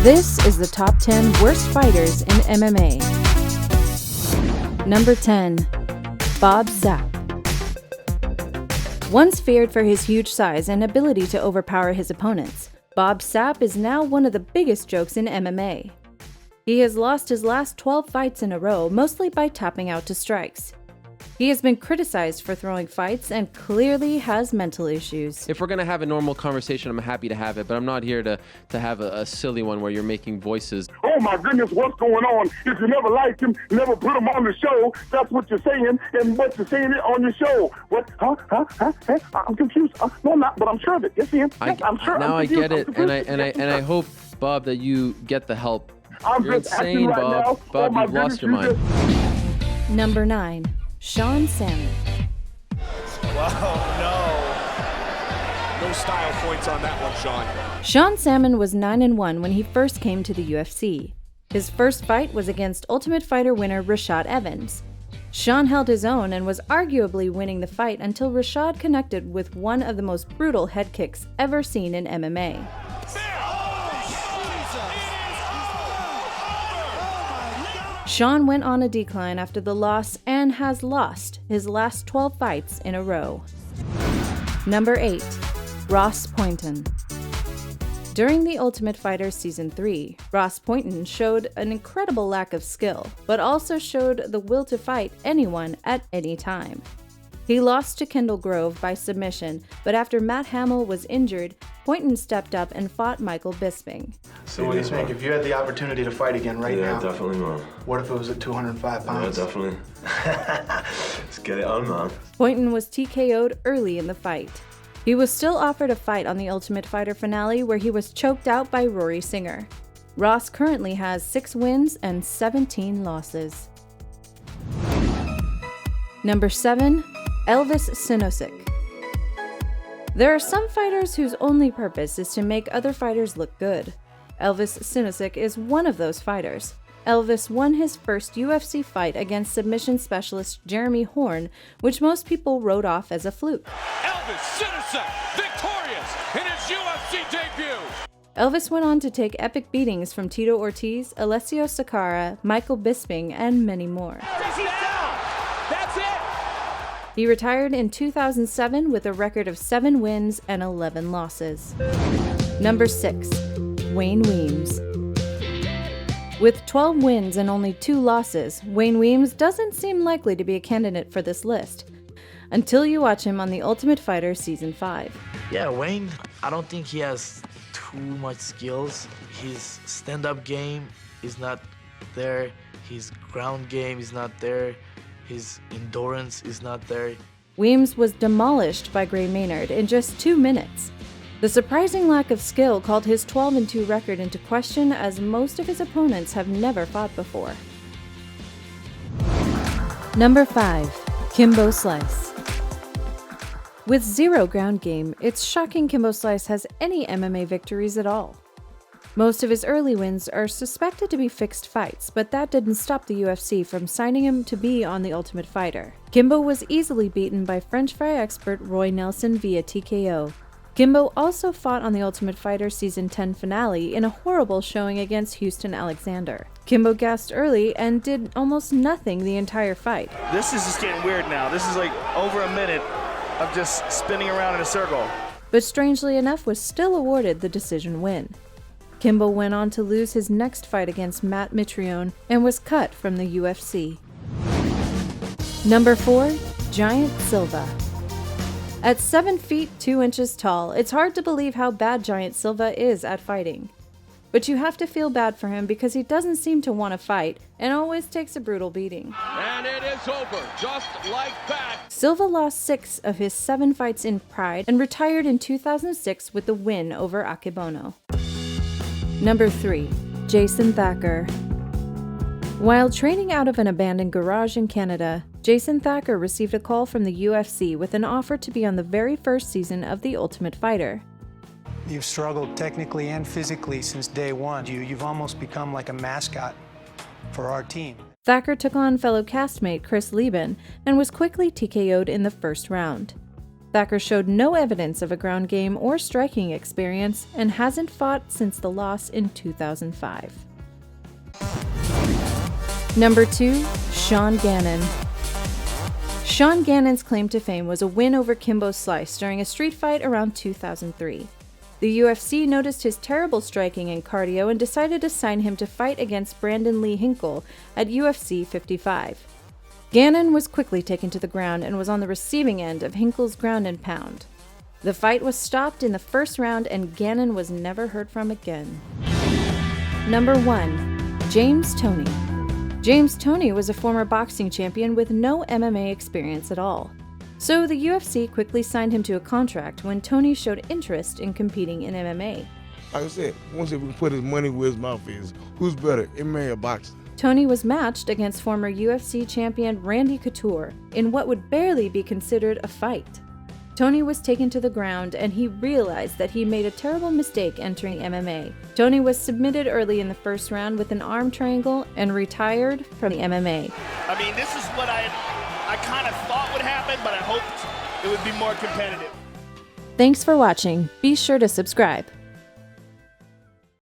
This is the top 10 worst fighters in MMA. Number 10. Bob Sapp. Once feared for his huge size and ability to overpower his opponents, Bob Sapp is now one of the biggest jokes in MMA. He has lost his last 12 fights in a row, mostly by tapping out to strikes. He has been criticized for throwing fights and clearly has mental issues. If we're going to have a normal conversation, I'm happy to have it, but I'm not here to have a silly one where you're making voices. Oh my goodness, what's going on? If you never liked him, never put him on the show, that's what you're saying, and what you're saying it on your show. What? Huh? I'm confused. No, I'm not, but I'm sure of it. Yes, Ian. Yes, I'm sure. Now I get it, and I hope, Bob, that you get the help. You're insane, right Bob. Now. Bob, you've lost your mind. Number 9. Sean Salmon. Wow, no style points on that one, Sean. Sean Salmon was 9-1 when he first came to the UFC. His first fight was against Ultimate Fighter winner Rashad Evans. Sean held his own and was arguably winning the fight until Rashad connected with one of the most brutal head kicks ever seen in MMA. Sean went on a decline after the loss and has lost his last 12 fights in a row. Number 8. Ross Pointon. During the Ultimate Fighter Season 3, Ross Pointon showed an incredible lack of skill, but also showed the will to fight anyone at any time. He lost to Kendall Grove by submission, but after Matt Hamill was injured, Pointon stepped up and fought Michael Bisping. So what do you think? If you had the opportunity to fight again now? Yeah, definitely, man. What if it was at 205 pounds? Yeah, definitely. Let's get it on, man. Pointon was TKO'd early in the fight. He was still offered a fight on the Ultimate Fighter finale where he was choked out by Rory Singer. Ross currently has 6 wins and 17 losses. Number 7. ELVIS SINOSIC. There are some fighters whose only purpose is to make other fighters look good. ELVIS SINOSIC is one of those fighters. ELVIS won his first UFC fight against submission specialist Jeremy Horn, which most people wrote off as a fluke. ELVIS SINOSIC, victorious in his UFC debut. ELVIS went on to take epic beatings from Tito Ortiz, Alessio Sakara, Michael Bisping, and many more. That's it. He retired in 2007 with a record of 7 wins and 11 losses. Number 6. Wayne Weems. With 12 wins and only 2 losses, Wayne Weems doesn't seem likely to be a candidate for this list, until you watch him on The Ultimate Fighter Season 5. Yeah, Wayne, I don't think he has too much skills. His stand-up game is not there. His ground game is not there. His endurance is not there. Weems was demolished by Gray Maynard in just 2 minutes. The surprising lack of skill called his 12-2 record into question, as most of his opponents have never fought before. Number 5. KIMBO-SLICE. With 0 ground game, it's shocking KIMBO-SLICE has any MMA victories at all. Most of his early wins are suspected to be fixed fights, but that didn't stop the UFC from signing him to be on The Ultimate Fighter. Kimbo was easily beaten by French fry expert Roy Nelson via TKO. Kimbo also fought on The Ultimate Fighter Season 10 finale in a horrible showing against Houston Alexander. Kimbo gassed early and did almost nothing the entire fight. This is just getting weird now. This is like over a minute of just spinning around in a circle. But strangely enough was still awarded the decision win. Kimbo went on to lose his next fight against Matt Mitrione and was cut from the UFC. Number 4. Giant Silva. At 7 feet 2 inches tall, it's hard to believe how bad Giant Silva is at fighting. But you have to feel bad for him because he doesn't seem to want to fight and always takes a brutal beating. And it is over, just like that. Silva lost 6 of his 7 fights in Pride and retired in 2006 with the win over Akebono. Number 3. Jason Thacker. While training out of an abandoned garage in Canada, Jason Thacker received a call from the UFC with an offer to be on the very first season of The Ultimate Fighter. You've struggled technically and physically since day one. You've almost become like a mascot for our team. Thacker took on fellow castmate Krys and was quickly TKO'd in the first round. Thacker showed no evidence of a ground game or striking experience and hasn't fought since the loss in 2005. Number 2, Sean Gannon. Sean Gannon's claim to fame was a win over KIMBO-SLICE during a street fight around 2003. The UFC noticed his terrible striking and cardio and decided to sign him to fight against Brandon Lee Hinkle at UFC 55. Gannon was quickly taken to the ground and was on the receiving end of Hinkle's ground and pound. The fight was stopped in the first round and Gannon was never heard from again. Number 1, James Toney. James Toney was a former boxing champion with no MMA experience at all. So the UFC quickly signed him to a contract when Toney showed interest in competing in MMA. Like I said, once he put his money where his mouth is, who's better, MMA or boxing? Toney was matched against former UFC champion Randy Couture in what would barely be considered a fight. Toney was taken to the ground and he realized that he made a terrible mistake entering MMA. Toney was submitted early in the first round with an arm triangle and retired from the MMA. I mean, this is what I kind of thought would happen, but I hoped it would be more competitive. Thanks for watching. Be sure to subscribe.